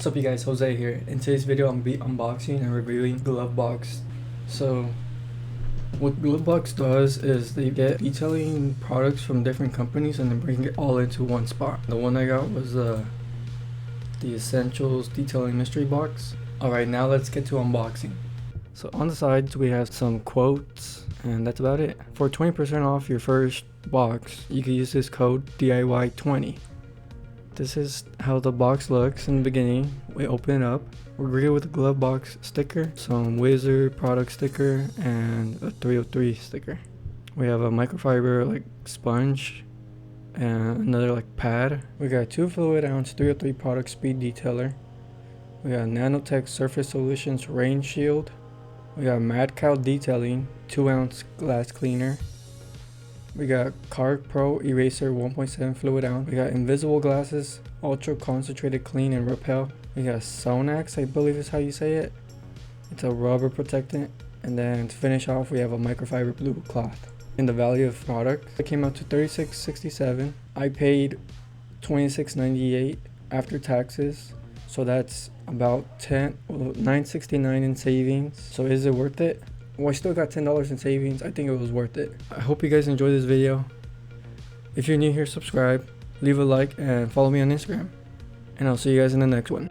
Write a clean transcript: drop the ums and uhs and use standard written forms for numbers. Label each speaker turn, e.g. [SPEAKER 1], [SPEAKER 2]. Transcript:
[SPEAKER 1] What's up you guys, Jose here. In today's video I'm be unboxing and reviewing GloveBox. So what GloveBox does is they get detailing products from different companies and then bring it all into one spot. The one I got was the Essentials Detailing Mystery Box. Alright, now let's get to unboxing. So on the sides we have some quotes and that's about it. For 20% off your first box, you can use this code DIY20. This is how the box looks in the beginning. We open it up. We're greeted with a GloveBox sticker, some Wizard product sticker, and a 303 sticker. We have a microfiber like sponge and another like pad. We got 2 fluid ounce 303 product speed detailer. We got Nanotech Surface Solutions rain shield. We got Mad Cow detailing 2 ounce glass cleaner. We got Carg Pro Eraser 1.7 fluid ounce. We got invisible glasses, ultra concentrated clean and repel. We got Sonax, I believe is how you say it. It's a rubber protectant. And then to finish off, we have a microfiber blue cloth. And the value of product, it came out to $36.67. I paid $26.98 after taxes. So that's about $9.69 in savings. So is it worth it? Well, I still got $10 in savings. I think it was worth it. I hope you guys enjoyed this video. If you're new here, subscribe, leave a like, and follow me on Instagram. And I'll see you guys in the next one.